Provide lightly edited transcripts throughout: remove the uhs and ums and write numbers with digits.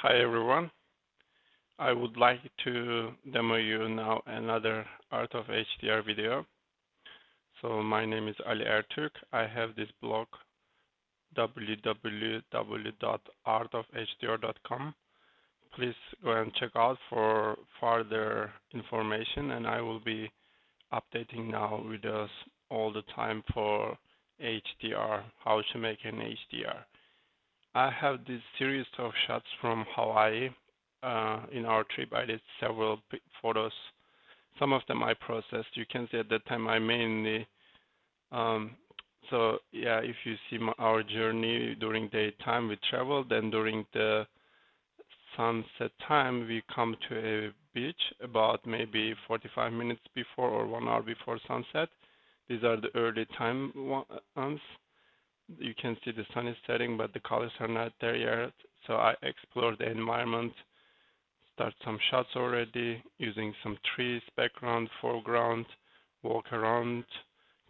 Hi everyone. I would like to demo you now another Art of HDR video. So my name is Ali Ertürk. I have this blog www.artofhdr.com. Please go and check out for further information, and I will be updating now videos all the time for HDR, how to make an HDR. I have this series of shots from Hawaii. In our trip, I did several photos. Some of them I processed. You can see at that time I mainly, if you see our journey during daytime, we travel. Then during the sunset time, we come to a beach about maybe 45 minutes before or 1 hour before sunset. These are the early time ones. You can see the sun is setting, but the colors are not there yet. So I explore the environment, start some shots already using some trees, background, foreground, walk around,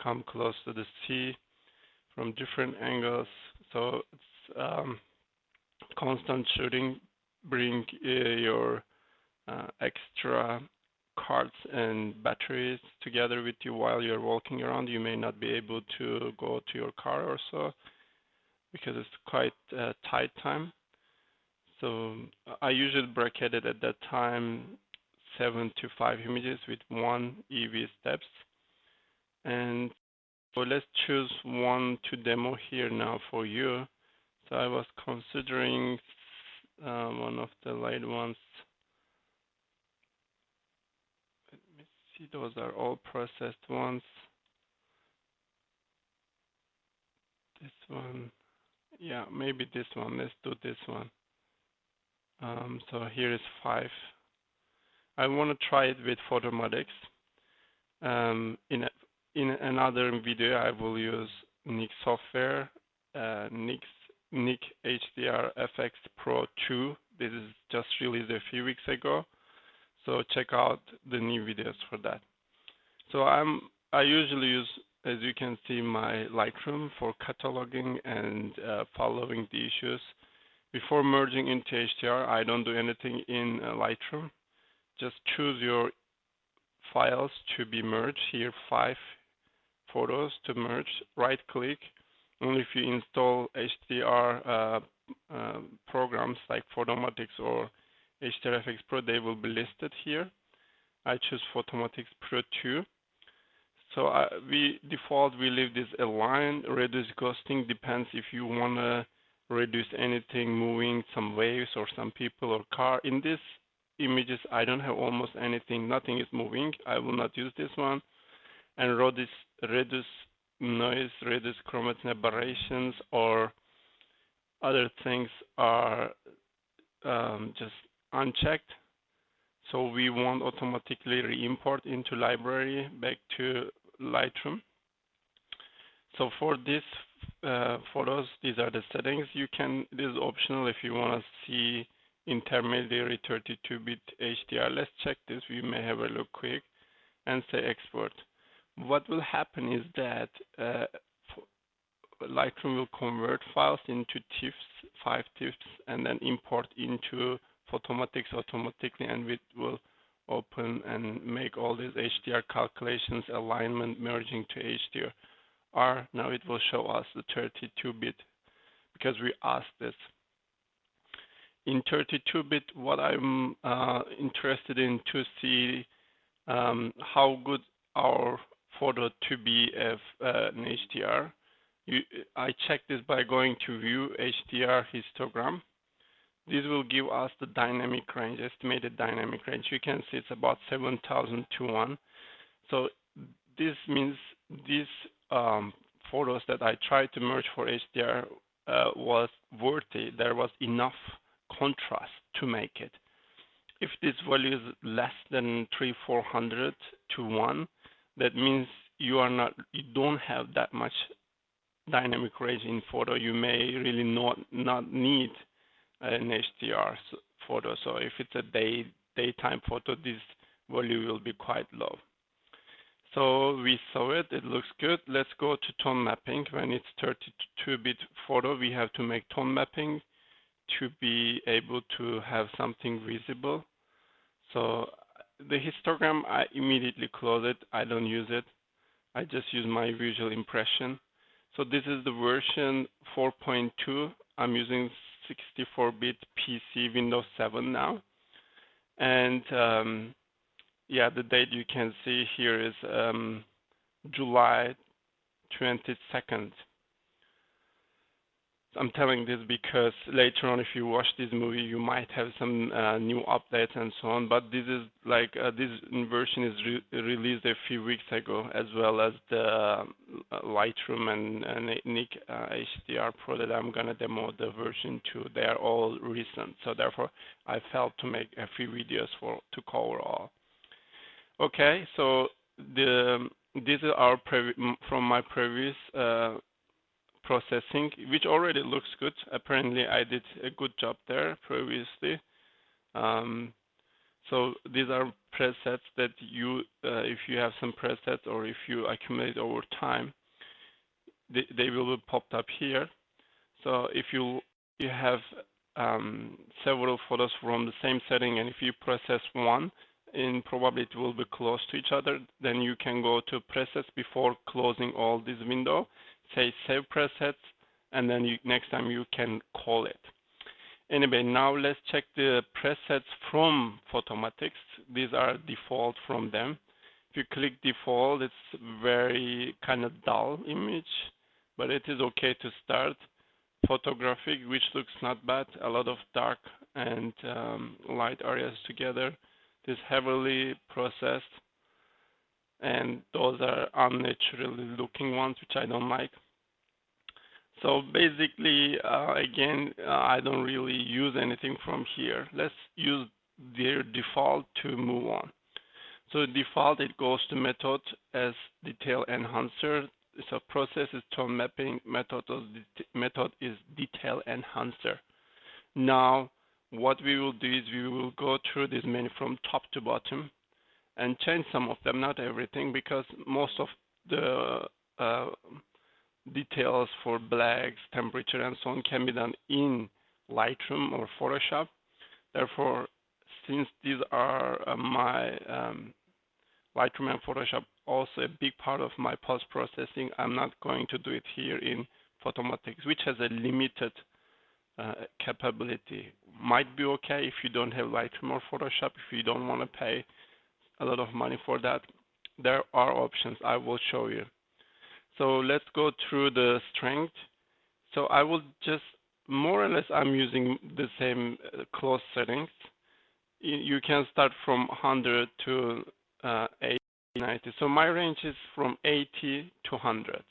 come close to the sea from different angles. So it's constant shooting. Bring your extra cards and batteries together with you while you're walking around. You may not be able to go to your car or so because it's quite tight time. So I usually bracket it at that time 7 to 5 images with 1 EV steps. And so let's choose one to demo here now for you. So I was considering one of the light ones. Let me see, those are all processed ones. This one, yeah, maybe this one. Let's do this one. So here is 5. I want to try it with Photomatix. In another video, I will use Nik software, Nik HDR FX Pro 2. This is just released a few weeks ago. So check out the new videos for that. So I usually use, as you can see, my Lightroom for cataloging and following the issues. Before merging into HDR, I don't do anything in Lightroom. Just choose your files to be merged. Here, 5 photos to merge. Right-click. Only if you install HDR programs like Photomatix or HDR FX Pro, they will be listed here. I choose Photomatix Pro 2. So we leave this align. Reduce ghosting depends if you want to reduce anything moving, some waves or some people or car. In these images, I don't have almost anything. Nothing is moving. I will not use this one. And reduce noise, reduce chromatin aberrations, or other things are just unchecked. So we won't automatically re-import into library back to Lightroom. So for these photos, these are the settings. This is optional if you want to see intermediary 32-bit HDR. Let's check this. We may have a look quick and say export. What will happen is that Lightroom will convert files into TIFFs, 5 TIFFs, and then import into Photomatix automatically, and it will open and make all these HDR calculations, alignment, merging to HDR. Now it will show us the 32-bit because we asked this. In 32-bit, what I'm interested in to see how good our photo to be an HDR. I check this by going to View HDR Histogram. This will give us the dynamic range, estimated dynamic range. You can see it's about 7,000 to 1. So this means these photos that I tried to merge for HDR was worthy. There was enough contrast to make it. If this value is less than 300-400 to 1, that means you don't have that much dynamic range in photo. You may really not need an HDR photo. So if it's a daytime photo, this value will be quite low. So we saw it. It looks good. Let's go to tone mapping. When it's 32-bit photo, we have to make tone mapping to be able to have something visible. So the histogram, I immediately close it. I don't use it. I just use my visual impression. So this is the version 4.2. I'm using 64-bit PC Windows 7 now. And yeah, the date you can see here is July 22nd. I'm telling this because later on, if you watch this movie, you might have some new updates and so on. But this is like this version is released a few weeks ago, as well as the Lightroom and Nik HDR Pro that I'm gonna demo the version 2. They are all recent, so therefore I felt to make a few videos to cover all. Okay, so these are from my previous processing, which already looks good. Apparently, I did a good job there previously. So these are presets that you, if you have some presets or if you accumulate over time, they will be popped up here. So if you have several photos from the same setting, and if you process one, and probably it will be close to each other, then you can go to presets before closing all this window, say save presets, and then next time you can call it. Anyway, now let's check the presets from Photomatix. These are default from them. If you click default, it's very kind of dull image, but it is okay to start. Photographic, which looks not bad, a lot of dark and light areas together. This heavily processed, and those are unnaturally looking ones, which I don't like. So basically, again, I don't really use anything from here. Let's use their default to move on. So default, it goes to method as detail enhancer. So process is tone mapping, method is detail enhancer. Now, what we will do is we will go through this menu from top to bottom and change some of them, not everything, because most of the details for blacks, temperature, and so on can be done in Lightroom or Photoshop. Therefore, since these are my Lightroom and Photoshop also a big part of my post-processing, I'm not going to do it here in Photomatix, which has a limited capability. Might be okay if you don't have Lightroom or Photoshop, if you don't want to pay a lot of money for that. There are options I will show you. So let's go through the strength. So I will just, more or less, I'm using the same close settings. You can start from 100 to 80, 90. So my range is from 80 to 100.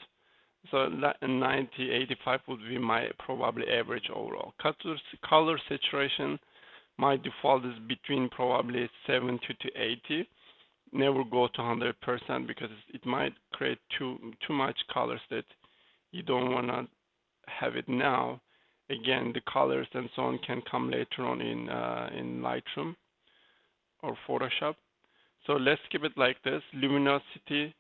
So 90, 85 would be my probably average overall. Color saturation, my default is between probably 70 to 80. Never go to 100% because it might create too much colors that you don't want to have it now. Again, the colors and so on can come later on in Lightroom or Photoshop. So let's keep it like this. Luminosity.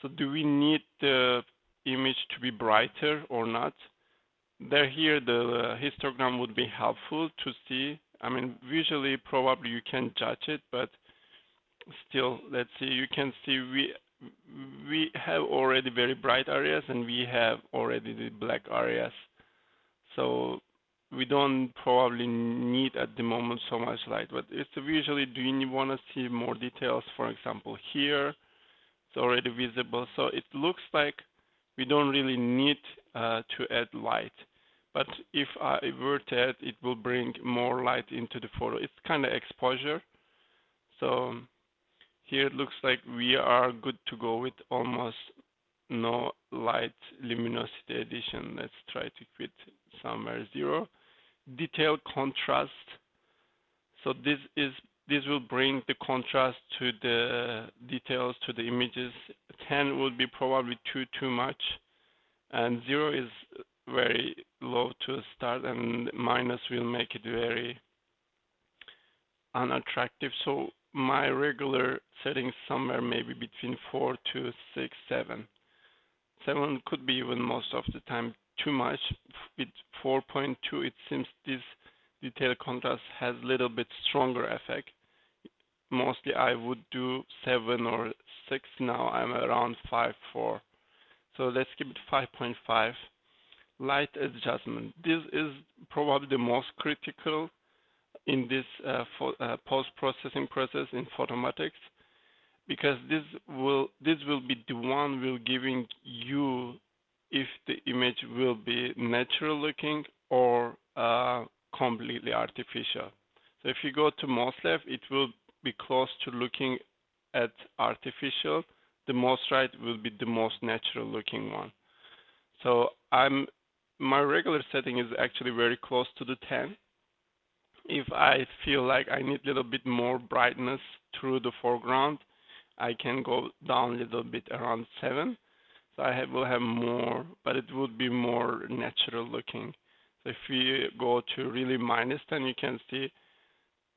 So do we need the image to be brighter or not? Here the histogram would be helpful to see. I mean, visually probably you can judge it, but still, let's see. You can see we have already very bright areas and we have already the black areas. So we don't probably need at the moment so much light, but it's visually, do you want to see more details? For example, here it's already visible. So it looks like we don't really need to add light. But if I were to add, it will bring more light into the photo. It's kind of exposure. So here it looks like we are good to go with almost no light luminosity addition. Let's try to quit somewhere 0. Detail contrast. So this will bring the contrast to the details, to the images. 10 would be probably too much, and 0 is very low to start, and minus will make it very unattractive. So my regular settings somewhere maybe between 4 to 6, 7. 7 could be even most of the time too much. With 4.2, it seems this detail contrast has a little bit stronger effect. Mostly I would do 7 or 6. Now I'm around 5.4. So let's keep it 5.5. Light adjustment. This is probably the most critical in this post-processing process in Photomatix, because this will be the one will giving you if the image will be natural looking or completely artificial. So if you go to most left, it will be close to looking at artificial. The most right will be the most natural looking one. So my regular setting is actually very close to the 10. If I feel like I need a little bit more brightness through the foreground, I can go down a little bit around 7. So I will have more, but it would be more natural looking. So if we go to really -10, you can see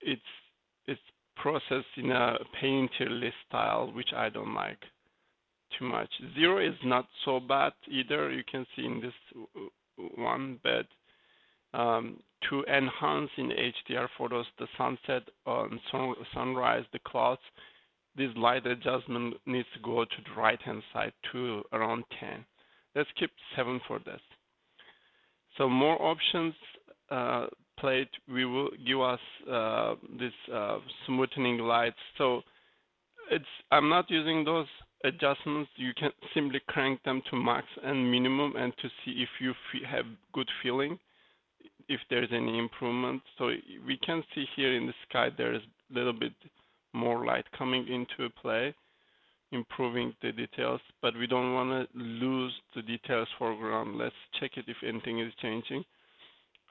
it's processed in a painterly style, which I don't like too much. 0 is not so bad either. You can see in this one, but to enhance in HDR photos the sunset, sunrise, the clouds, this light adjustment needs to go to the right-hand side to around 10. Let's keep 7 for this. So more options plate we will give us this smoothing lights. So I'm not using those adjustments. You can simply crank them to max and minimum and to see if you have good feeling, if there's any improvement. So we can see here in the sky there is a little bit more light coming into play, improving the details, but we don't want to lose the details foreground. Let's check it if anything is changing.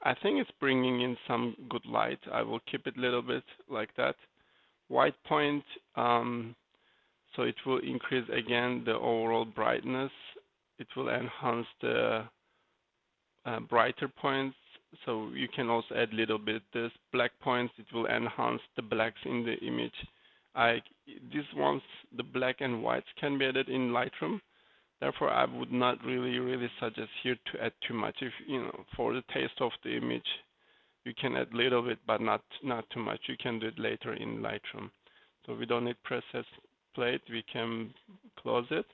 I think it's bringing in some good light. I will keep it a little bit like that. White point, so it will increase again the overall brightness. It will enhance the brighter points. So you can also add a little bit this black points. It will enhance the blacks in the image. These ones, the black and whites, can be added in Lightroom. Therefore, I would not really suggest here to add too much. If for the taste of the image, you can add a little bit, but not too much. You can do it later in Lightroom. So we don't need process plate. We can close it.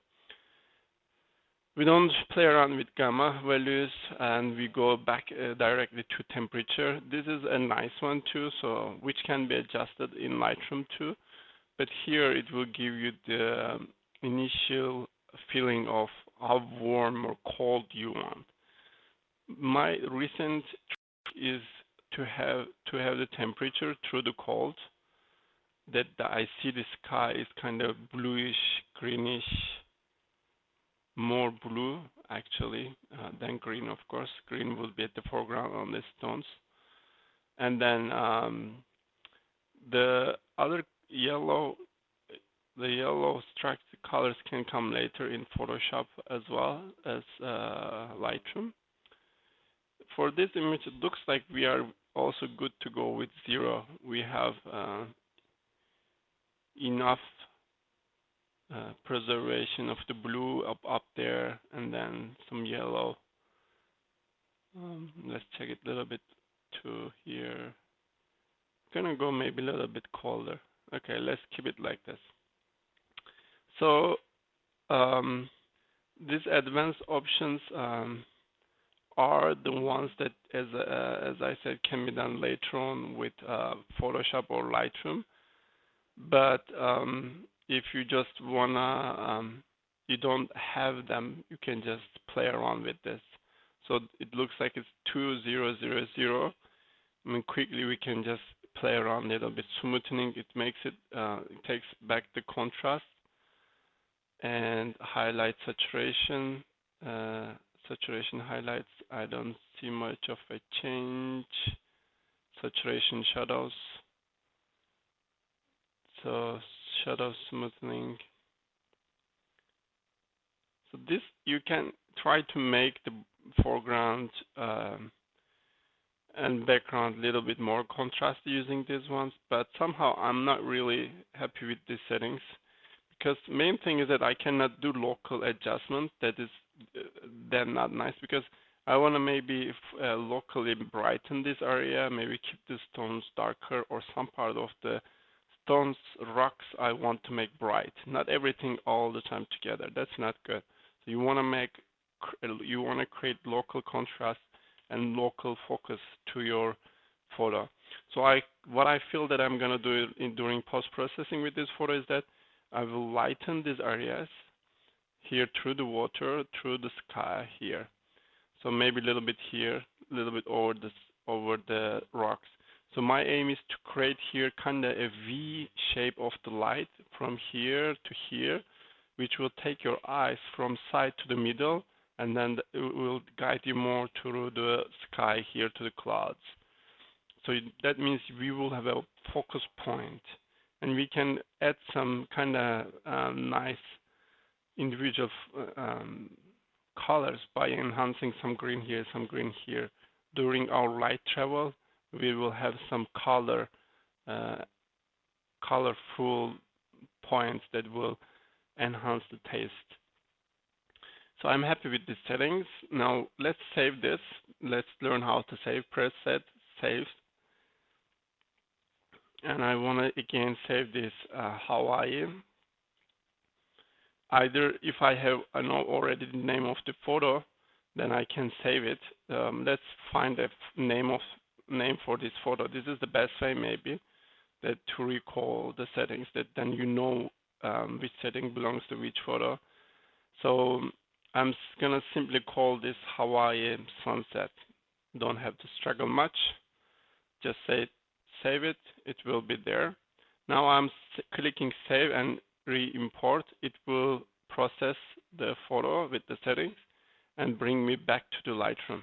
We don't play around with gamma values, and we go back directly to temperature. This is a nice one too, so which can be adjusted in Lightroom too. But here it will give you the initial feeling of how warm or cold you want. My recent trick is to have the temperature through the cold, that I see the sky is kind of bluish, greenish, more blue actually than green. Of course, green will be at the foreground on the stones, and then the other yellow, the yellow striped colors can come later in Photoshop as well as Lightroom. For this image, it looks like we are also good to go with 0. We have enough preservation of the blue up there, and then some yellow. Let's check it a little bit to here. Gonna go maybe a little bit colder. Okay, let's keep it like this. So these advanced options are the ones that, as I said, can be done later on with Photoshop or Lightroom. But if you just wanna, you don't have them, you can just play around with this. So it looks like it's 2000. I mean, quickly we can just play around a little bit, smoothing. It makes it, it takes back the contrast and highlight saturation. Saturation highlights, I don't see much of a change. Saturation shadows. So shadow smoothing. So this, you can try to make the foreground and background a little bit more contrasty using these ones, but somehow I'm not really happy with these settings, because main thing is that I cannot do local adjustment. That is then not nice, because I want to maybe locally brighten this area, maybe keep the stones darker, or some part of the stones, rocks I want to make bright. Not everything all the time together. That's not good. So you want to create local contrast and local focus to your photo. So what I feel that I'm gonna do during post-processing with this photo is that I will lighten these areas here through the water, through the sky here. So maybe a little bit here, a little bit over the rocks. So my aim is to create here kind of a V shape of the light from here to here, which will take your eyes from side to the middle, and then it will guide you more through the sky here to the clouds. So that means we will have a focus point, and we can add some kind of nice individual colors by enhancing some green here, some green here. During our light travel, we will have some colorful points that will enhance the taste. So I'm happy with the settings. Now let's save this. Let's learn how to save. Press set, save. And I want to again save this Hawaii. Either if I know already the name of the photo, then I can save it. Let's find a name for this photo. This is the best way maybe that to recall the settings, that then you know which setting belongs to which photo. So I'm gonna simply call this Hawaii sunset. Don't have to struggle much. Just say save it. It will be there. Now I'm clicking save and re-import. It will process the photo with the settings and bring me back to the Lightroom.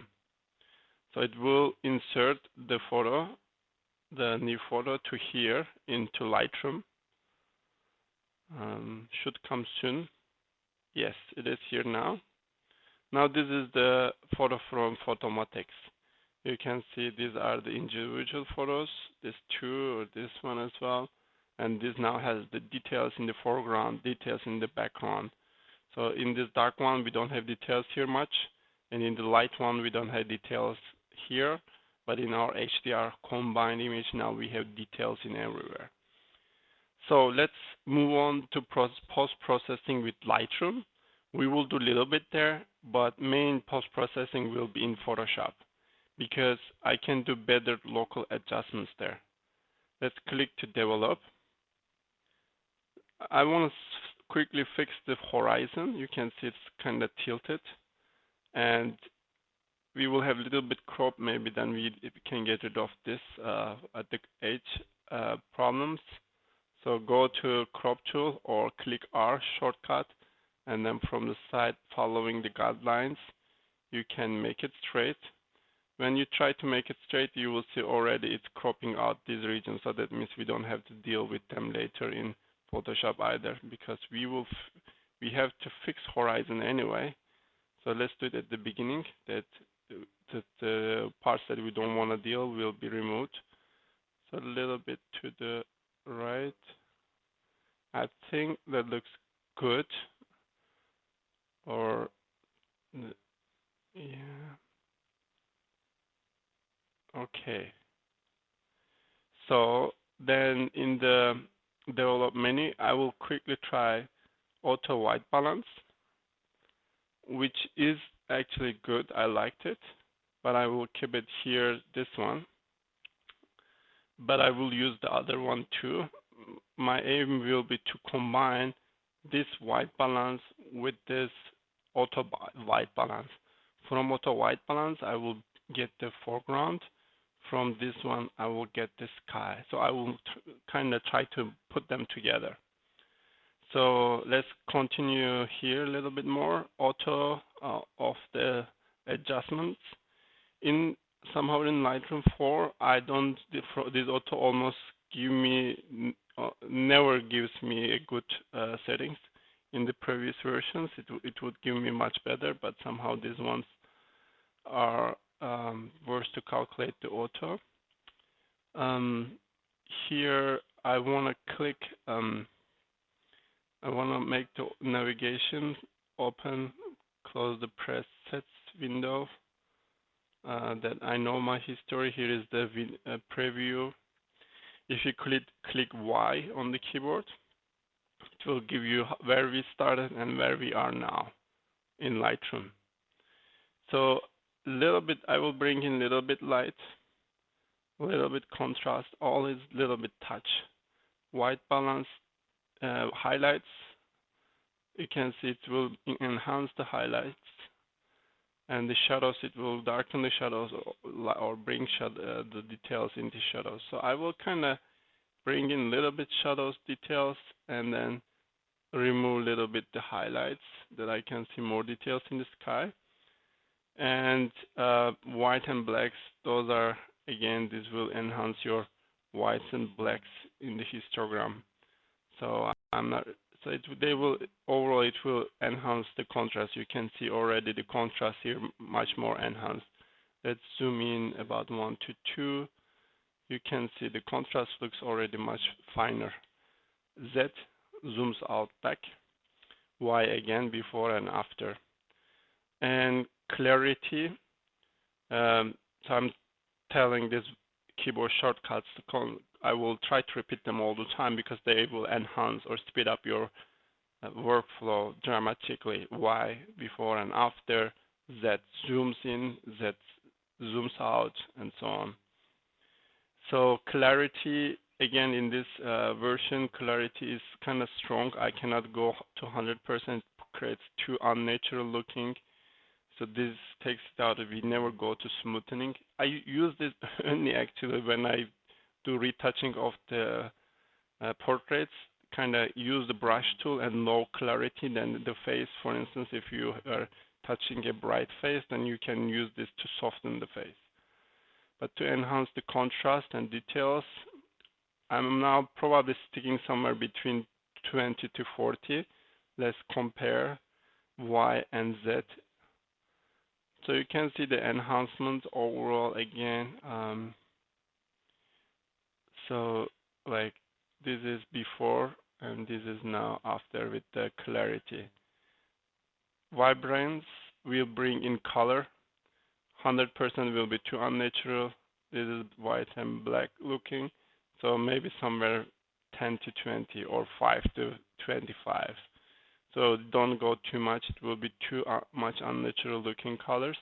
So it will insert the photo, the new photo, to here into Lightroom. Should come soon. Yes, it is here now. Now this is the photo from Photomatix. You can see these are the individual photos, this two or this one as well. And this now has the details in the foreground, details in the background. So in this dark one, we don't have details here much. And in the light one, we don't have details here. But in our HDR combined image, now we have details in everywhere. So let's move on to post-processing with Lightroom. We will do a little bit there, but main post-processing will be in Photoshop because I can do better local adjustments there. Let's click to develop. I want to quickly fix the horizon. You can see it's kind of tilted, and we will have a little bit crop. Maybe then we can get rid of this at the edge problems. So go to crop tool or click R shortcut, and then from the side, following the guidelines, you can make it straight. When you try to make it straight, you will see already it's cropping out these regions. So that means we don't have to deal with them later in Photoshop either, because we have to fix horizon anyway. So let's do it at the beginning, that the parts that we don't want to deal will be removed. So a little bit to the right. I think that looks good. Or yeah. Okay. So then in the develop menu, I will quickly try auto white balance, which is actually good. I liked it, but I will keep it here, this one. But I will use the other one too. My aim will be to combine this white balance with this auto white balance. From auto white balance, I will get the foreground. From this one, I will get the sky. So I will kind of try to put them together. So let's continue here a little bit more. Auto of the adjustments. Somehow in Lightroom 4, this auto almost never gives me a good settings. In the previous versions, it would give me much better, but somehow these ones are worse to calculate the auto. Here I want to click, I want to make the navigation open, close the presets window, that I know my history. Here is the preview. If you click Y on the keyboard, it will give you where we started and where we are now in Lightroom. So a little bit, I will bring in a little bit light, a little bit contrast, all is a little bit touch. White balance, highlights, you can see it will enhance the highlights, and the shadows, it will darken the shadows or bring the details into shadows. So I will kind of bring in a little bit shadows, details, and then remove a little bit the highlights that I can see more details in the sky. And white and blacks, those are, again, this will enhance your whites and blacks in the histogram. So I'm not, so they will, overall it will enhance the contrast. You can see already the contrast here much more enhanced. Let's zoom in about 1 to 2. You can see the contrast looks already much finer. Z zooms out back. Y again, before and after. And clarity, so I'm telling this keyboard shortcuts, I will try to repeat them all the time because they will enhance or speed up your workflow dramatically. Y before and after, Z zooms in, Z zooms out, and so on. So clarity, again, in this version, clarity is kind of strong. I cannot go to 100%, it creates too unnatural looking. So this takes it out. We never go to smoothing. I use this only actually when I do retouching of the portraits, kind of use the brush tool and low clarity. Then the face, for instance, if you are touching a bright face, then you can use this to soften the face. But to enhance the contrast and details, I'm now probably sticking somewhere between 20 to 40. Let's compare Y and Z. So you can see the enhancement overall again. So like this is before and this is now after with the clarity. Vibrance will bring in color. 100% will be too unnatural. This is white and black looking. So maybe somewhere 10 to 20 or 5 to 25. So don't go too much. It will be too much unnatural looking colors.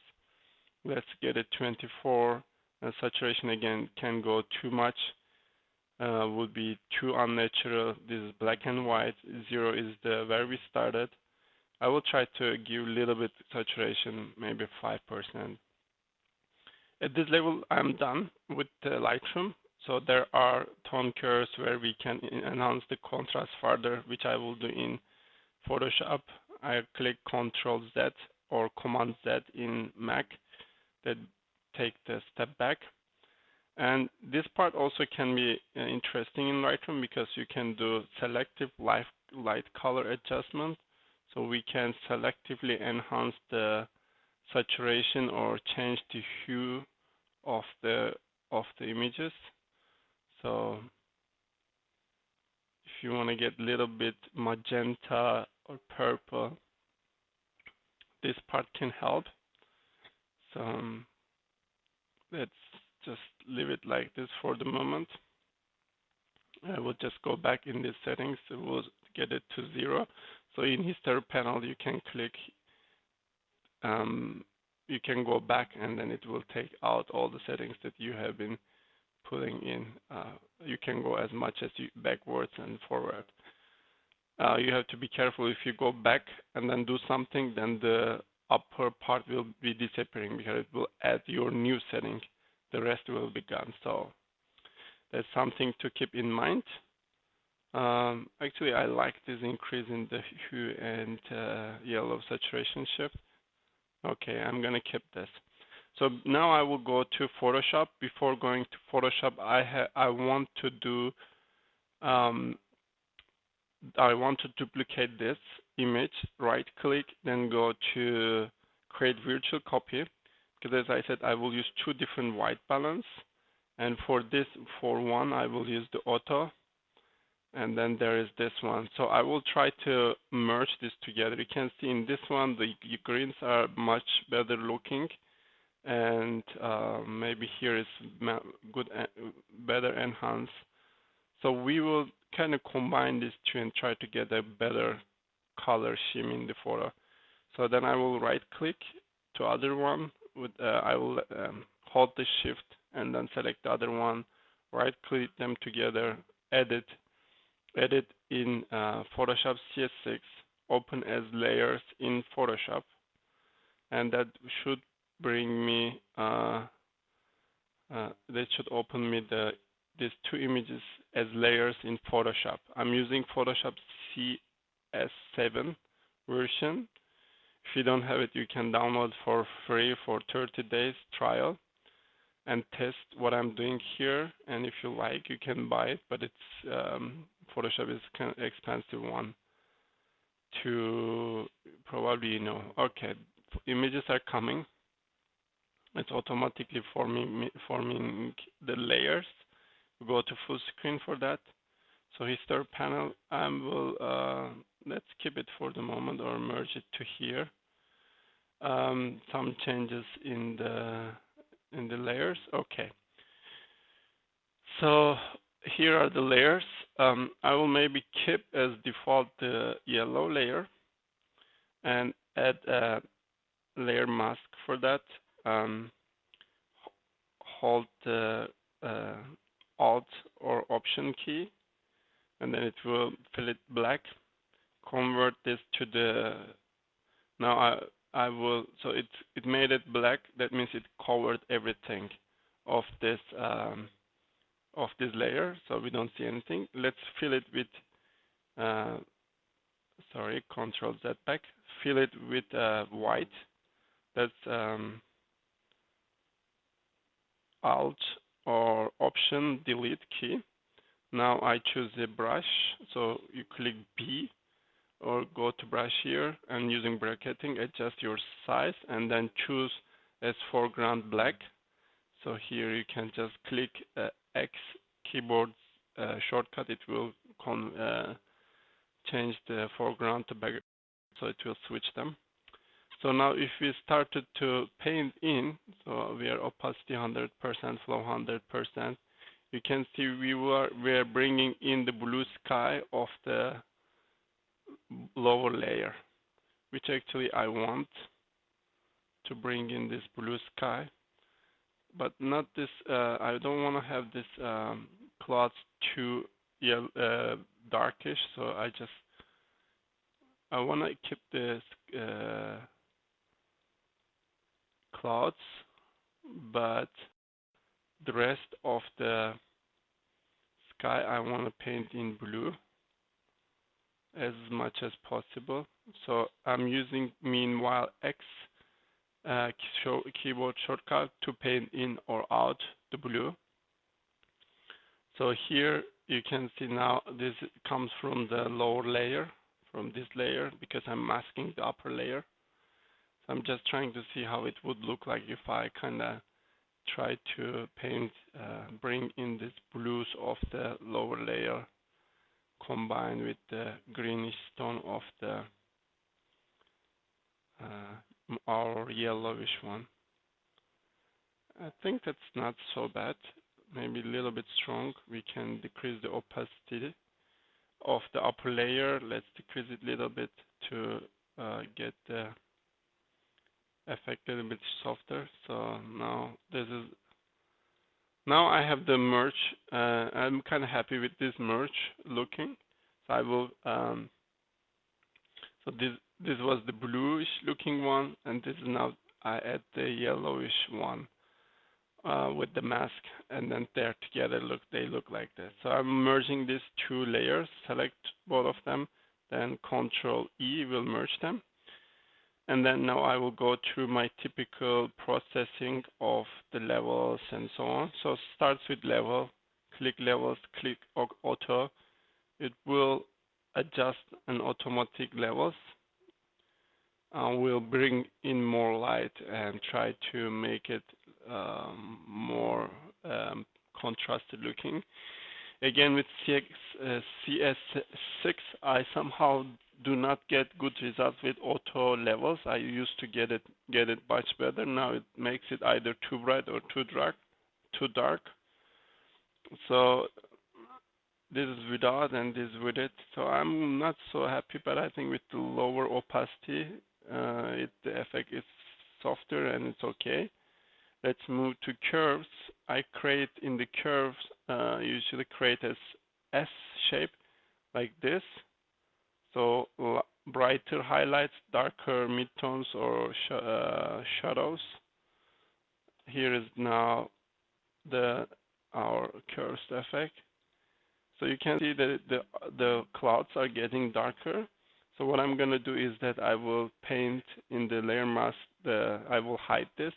Let's get it 24. And saturation again can go too much. Would be too unnatural. This is black and white. 0 is where we started. I will try to give a little bit saturation, maybe 5%. At this level, I'm done with the Lightroom. So there are tone curves where we can enhance the contrast further, which I will do in Photoshop. I click Ctrl Z or Command Z in Mac. That take the step back. And this part also can be interesting in Lightroom because you can do selective light color adjustment. So we can selectively enhance the saturation or change the hue of the images. So if you want to get a little bit magenta or purple, this part can help. So let's just leave it like this for the moment. I will just go back in the settings. It will get it to 0. So in history panel, you can click, you can go back and then it will take out all the settings that you have been putting in. You can go as much as you backwards and forward. You have to be careful if you go back and then do something, then the upper part will be disappearing because it will add your new setting. The rest will be gone. So that's something to keep in mind. Actually, I like this increase in the hue and yellow saturation shift. Okay, I'm gonna keep this. So now I will go to Photoshop. Before going to Photoshop, I want to do I want to duplicate this image. Right click, then go to create virtual copy. Because as I said, I will use 2 different white balance. And for this, for one, I will use the auto. And then there is this one. So I will try to merge this together. You can see in this one, the greens are much better looking. and maybe here is good, better enhance. So we will kind of combine these two and try to get a better color scheme in the photo. So then I will right click to other one with I will hold the shift and then select the other one, right click them together, edit in Photoshop CS6, open as layers in Photoshop, and that should bring me that should open me these two images as layers in Photoshop. I'm using Photoshop CS7 version. If you don't have it, you can download for free for 30 days trial and test what I'm doing here. And if you like, you can buy it, but it's Photoshop is kind of expensive one to probably, you know. Okay, images are coming. It's automatically forming the layers. Go to full screen for that. So history panel, I will let's keep it for the moment or merge it to here. Some changes in the layers. Okay. So here are the layers. I will maybe keep as default the yellow layer and add a layer mask for that. Hold the Alt or Option key, and then it will fill it black. Convert this to the, now I will, so it made it black. That means it covered everything of this layer, so we don't see anything. Let's fill it with sorry, Control Z back. Fill it with white. That's Alt or Option Delete key. Now I choose the brush, so you click B or go to brush here, and using bracketing adjust your size and then choose as foreground black. So here you can just click X keyboard shortcut. It will change the foreground to background, so it will switch them. So now if we started to paint in, so we are opacity 100%, flow 100%, you can see we are bringing in the blue sky of the lower layer, which actually I want to bring in this blue sky, but not this. I don't want to have this clouds too darkish, so I want to keep this clouds, but the rest of the sky I want to paint in blue as much as possible. So I'm using meanwhile X keyboard shortcut to paint in or out the blue. So here you can see now this comes from the lower layer, from this layer, because I'm masking the upper layer. So I'm just trying to see how it would look like if I kind of try to paint, bring in this blues of the lower layer combined with the greenish tone of the our yellowish one. I think that's not so bad. Maybe a little bit strong. We can decrease the opacity of the upper layer. Let's decrease it a little bit to get the effect a little bit softer. So now now I have the merge. I'm kind of happy with this merge looking. So I will so this was the bluish looking one, and this is now I add the yellowish one with the mask, and then they're together. They look like this. So I'm merging these two layers. Select both of them, then Control E will merge them. And then now I will go through my typical processing of the levels and so on. So it starts with level, click levels, click auto. It will adjust an automatic levels. We'll bring in more light and try to make it more contrasted looking. Again, with CS6, I somehow do not get good results with auto levels. I used to get it much better. Now it makes it either too bright or too dark. So this is without and this is with it. So I'm not so happy, but I think with the lower opacity, the effect is softer and it's okay. Let's move to curves. I create in the curves, usually create as S shape like this. So brighter highlights, darker midtones or shadows. Here is now our curves effect. So you can see that the clouds are getting darker. So what I'm going to do is that I will paint in the layer mask. I will hide this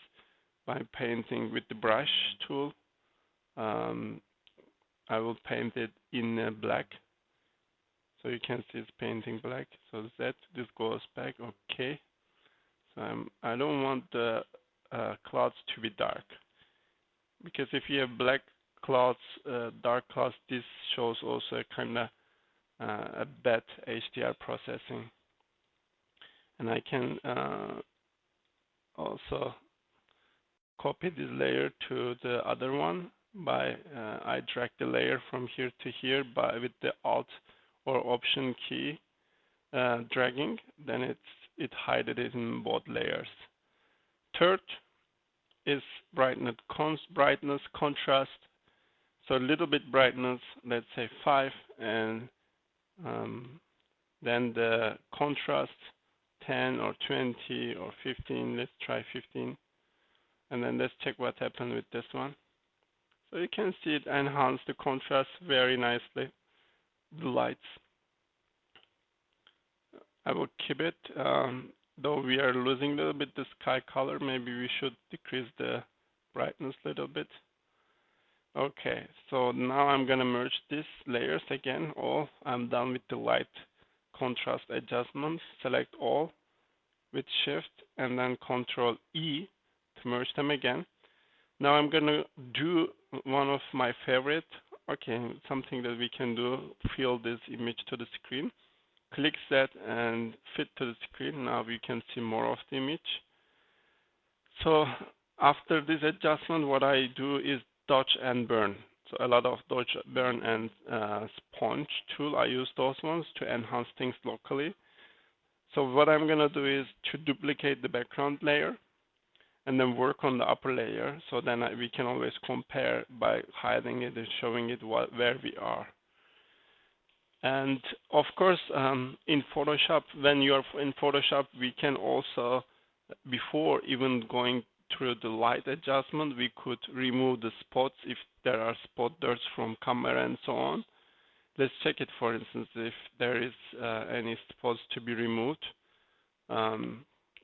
by painting with the brush tool. I will paint it in black. So you can see it's painting black. So this goes back. Okay. So I don't want the clouds to be dark, because if you have black clouds, dark clouds, this shows also a kind of a bad HDR processing. And I can also copy this layer to the other one by I drag the layer from here to here with the Alt or Option key dragging. Then it hides it in both layers. Third is brightness contrast. So a little bit brightness, let's say 5, and then the contrast 10 or 20 or 15. Let's try 15. And then let's check what happened with this one. So you can see it enhanced the contrast very nicely. The lights. I will keep it. Though we are losing a little bit the sky color, maybe we should decrease the brightness a little bit. Okay, so now I'm gonna merge these layers again. I'm done with the light contrast adjustments. Select all with Shift and then Control E to merge them again. Now I'm gonna do one of my favorite. Okay, something that we can do, fill this image to the screen. Click that and fit to the screen. Now we can see more of the image. So after this adjustment, what I do is dodge and burn. So a lot of dodge, burn, and sponge tool. I use those ones to enhance things locally. So what I'm gonna do is to duplicate the background layer and then work on the upper layer. So then we can always compare by hiding it and showing it where we are. And of course, in Photoshop, when you're in Photoshop, we can also, before even going through the light adjustment, we could remove the spots if there are spot dirts from camera and so on. Let's check it, for instance, if there is any spots to be removed.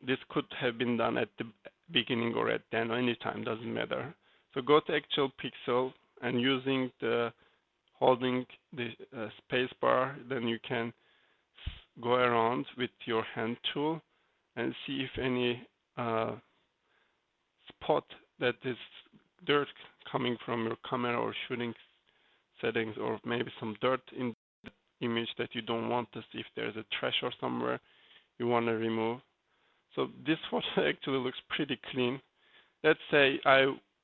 This could have been done at the beginning or at the end, any time, doesn't matter. So go to actual pixel and using holding the space bar, then you can go around with your hand tool and see if any spot that is dirt coming from your camera or shooting settings, or maybe some dirt in the image that you don't want to see, if there's a trash or somewhere you want to remove. So this photo actually looks pretty clean. Let's say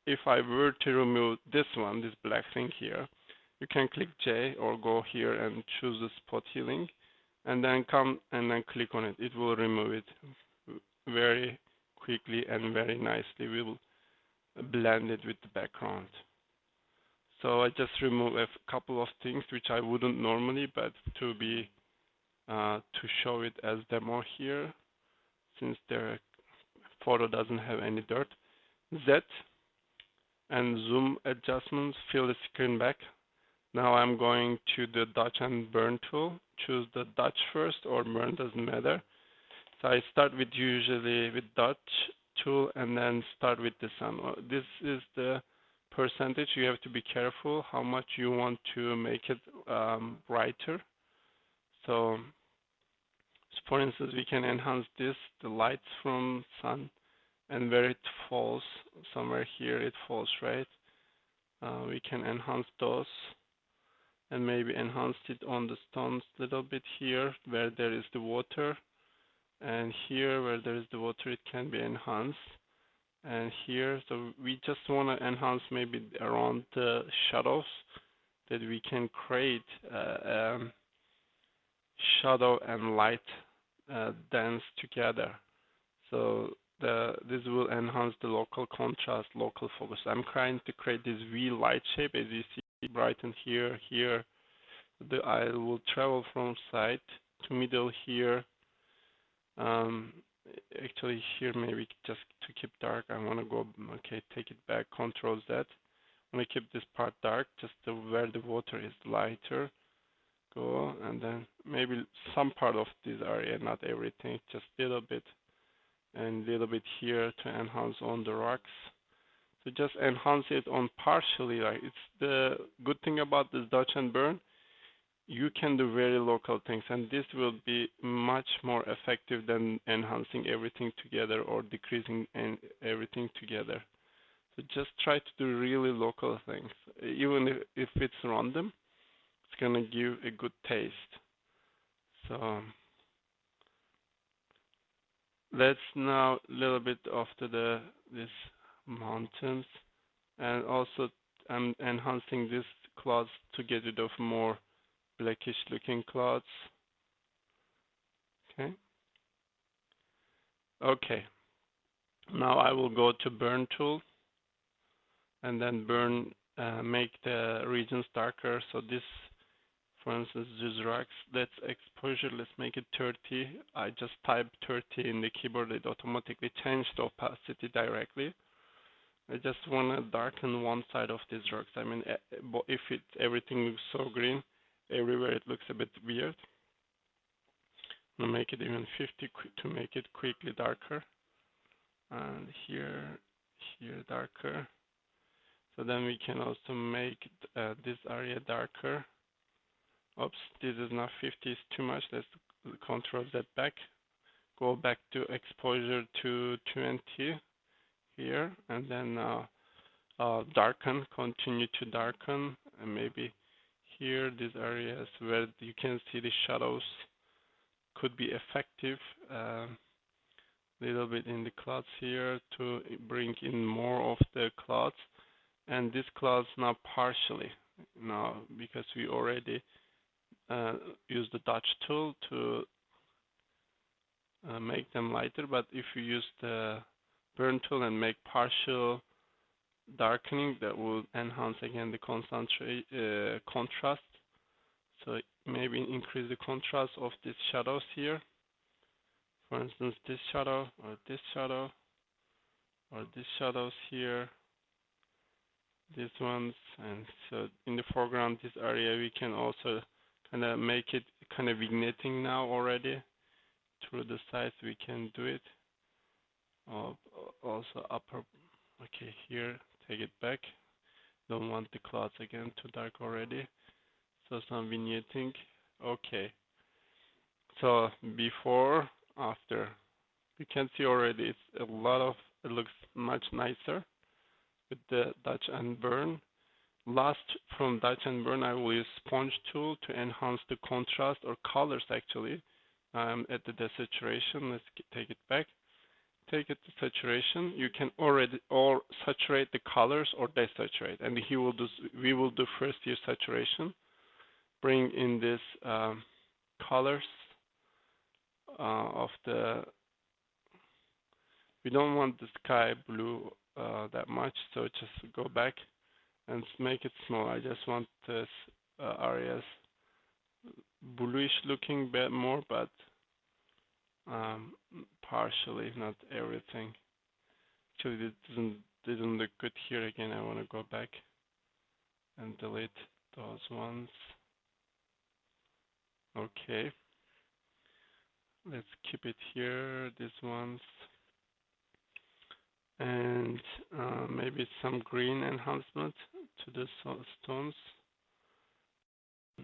if I were to remove this one, this black thing here, you can click J or go here and choose the spot healing, and then come and then click on it. It will remove it very quickly and very nicely. We will blend it with the background. So I just remove a couple of things which I wouldn't normally, but to show it as demo here, since their photo doesn't have any dirt. Z and zoom adjustments, fill the screen back. Now I'm going to the dodge and burn tool. Choose the dodge first or burn, doesn't matter. So I start with usually with dodge tool and then start with the sun. This is the percentage. You have to be careful how much you want to make it brighter. So for instance, we can enhance the lights from sun, and where it falls, somewhere here it falls, right? We can enhance those. and maybe enhance it on the stones a little bit here where there is the water, and here where there is the water it can be enhanced, and here. So we just want to enhance maybe around the shadows that we can create shadow and light dance together. So this will enhance the local contrast, local focus. I'm trying to create this V light shape, as you see, brighten here, here. The eye will travel from side to middle here. Actually, here maybe just to keep dark, I want to go. Okay, take it back. Control Z. I want to keep this part dark, just where the water is lighter. Go, and then maybe some part of this area, not everything, just a little bit, and a little bit here to enhance on the rocks. So just enhance it on partially. Like, it's the good thing about this Dutch and Burn. You can do very local things, and this will be much more effective than enhancing everything together or decreasing everything together. So just try to do really local things, even if it's random. It's gonna give a good taste. So let's now a little bit after this mountains, and also I'm enhancing this clouds to get rid of more blackish looking clouds. Okay. Now I will go to burn tool, and then burn, make the regions darker. So this, for instance, these rocks, let's exposure, let's make it 30. I just type 30 in the keyboard, it automatically changed the opacity directly. I just want to darken one side of these rocks. I mean, if everything looks so green, everywhere it looks a bit weird. I'm going to make it even 50 to make it quickly darker. And here darker. So then we can also make this area darker. Oops, this is not 50, it's too much. Let's control that back. Go back to exposure to 20 here, and then darken, continue to darken, and maybe here, these areas where you can see the shadows could be effective. Little bit in the clouds here to bring in more of the clouds, and this clouds now partially now because we already use the Dutch tool to make them lighter. But if you use the burn tool and make partial darkening, that will enhance again the contrast. So maybe increase the contrast of these shadows here. For instance, this shadow or this shadow or these shadows here, these ones. And so in the foreground, this area, we can also kind of make it kind of vignetting now already. Through the sides we can do it. Also upper, okay, here, take it back. Don't want the clouds again too dark already. So some vignetting. Okay. So before, after, you can see already it's a lot of, it looks much nicer with the Dutch and Burn. Last, from Dutch and Burn, I will use sponge tool to enhance the contrast or colors actually. At the desaturation, let's take it back. Take it to saturation. You can already or saturate the colors or desaturate, and we will do first here saturation. Bring in this colors of the. We don't want the sky blue that much, so just go back and make it small. I just want this areas bluish looking bit more, but partially, not everything. Actually, it didn't look good here. Again, I want to go back and delete those ones. Okay, let's keep it here, these ones, and maybe some green enhancement to the stones.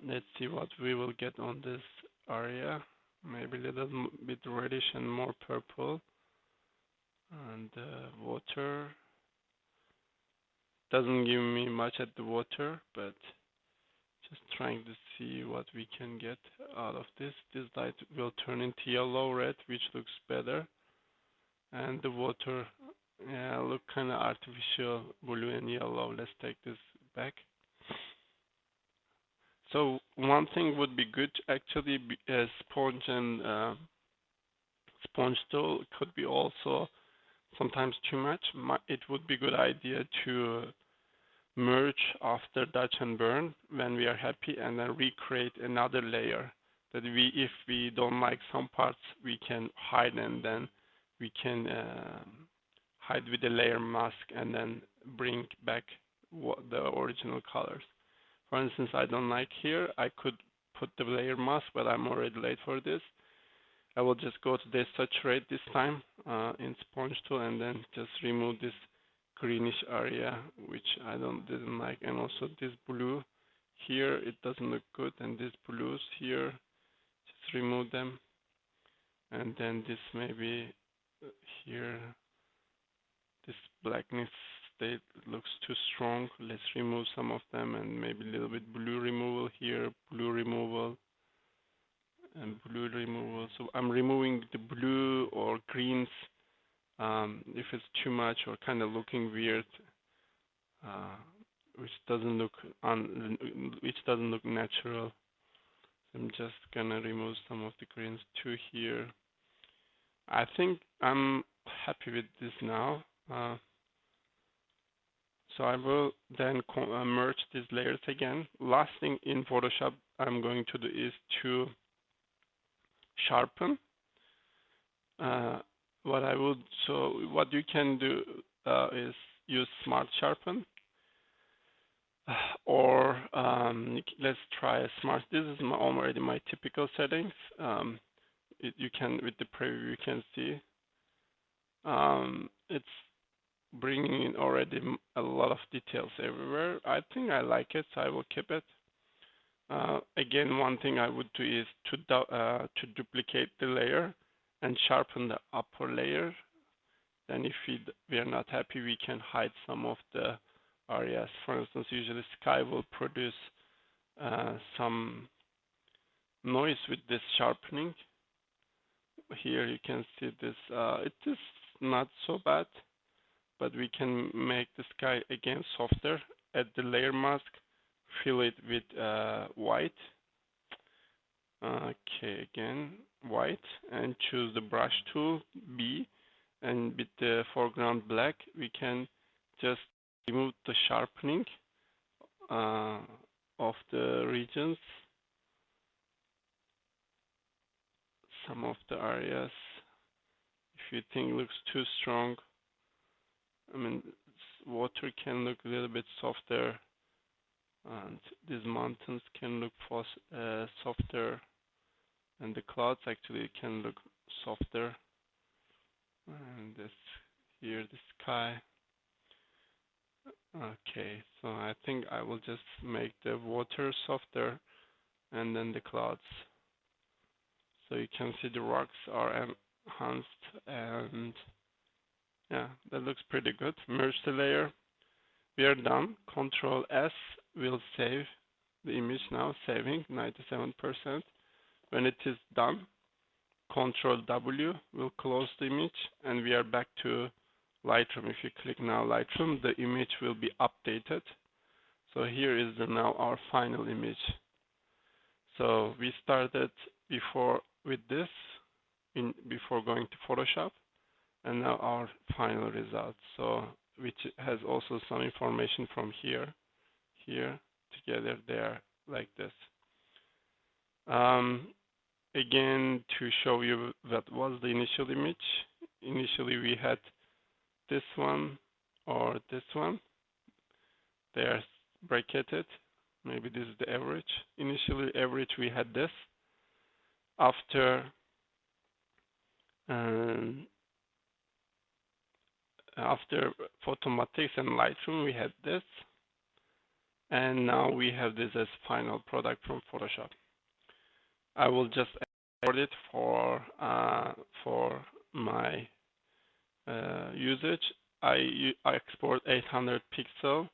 Let's see what we will get on this area. Maybe a little bit reddish and more purple. And water doesn't give me much at the water, but just trying to see what we can get out of this. This light will turn into yellow red, which looks better. And the water, yeah, look kind of artificial, blue and yellow. Let's take this back. So one thing would be good actually, sponge and sponge tool could be also sometimes too much. It would be a good idea to merge after dodge and burn when we are happy, and then recreate another layer that if we don't like some parts, we can hide, and then we can hide with the layer mask and then bring back the original colors. For instance, I don't like here, I could put the layer mask, but I'm already late for this. I will just go to desaturate this time in sponge tool, and then just remove this greenish area, which I didn't like, and also this blue here, it doesn't look good, and these blues here, just remove them, and then this maybe here, this blackness state looks too strong. Let's remove some of them, and maybe a little bit blue removal here, blue removal, and blue removal. So I'm removing the blue or greens if it's too much or kind of looking weird, which doesn't look natural. I'm just gonna remove some of the greens too here. I think I'm happy with this now. So I will then merge these layers again. Last thing in Photoshop I'm going to do is to sharpen. What you can do is use Smart Sharpen, or let's try a Smart. This is already my typical settings. You can, with the preview, you can see it's bringing in already a lot of details everywhere. I think I like it, so I will keep it. Again, one thing I would do is to duplicate the layer and sharpen the upper layer. Then if we are not happy, we can hide some of the areas. For instance, usually sky will produce some noise with this sharpening. Here you can see this, it is not so bad, but we can make the sky again softer. Add the layer mask, fill it with white. Okay, again, white, and choose the brush tool, B, and with the foreground black, we can just remove the sharpening of the regions. Some of the areas, if you think looks too strong, I mean, water can look a little bit softer, and these mountains can look softer, and the clouds actually can look softer, and this here, the sky. Okay, so I think I will just make the water softer, and then the clouds. So you can see the rocks are enhanced, and yeah, that looks pretty good. Merge the layer. We are done. Control S will save the image now, saving 97%. When it is done, Control W will close the image, and we are back to Lightroom. If you click now Lightroom, the image will be updated. So here is now our final image. So we started before with this, before going to Photoshop, and now our final result. So which has also some information from here, together there like this. Again, to show you what was the initial image. Initially we had this one or this one. They are bracketed. Maybe this is the average. Initially average we had this. After Photomatix and Lightroom we had this, and now we have this as final product from Photoshop. I will just export it for my usage. I export 800 pixel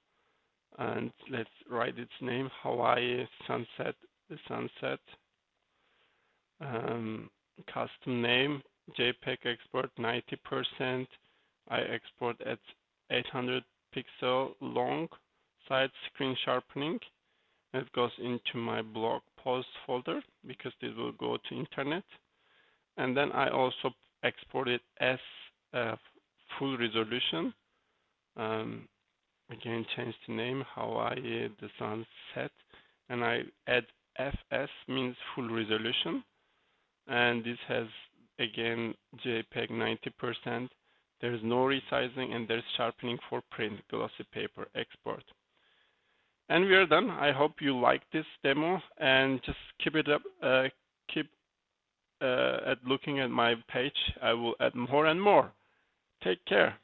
And let's write its name, Hawaii sunset, the sunset. Custom name, JPEG export 90%. I export at 800 pixel long, side screen sharpening. It goes into my blog post folder because this will go to internet. And then I also export it as full resolution. Again, change the name, Hawaii, the sunset, and I add FS, means full resolution. And this has, again, JPEG 90%. There's no resizing, and there's sharpening for print, glossy paper, export. And we are done. I hope you like this demo, and just keep it up. Keep at looking at my page. I will add more and more. Take care.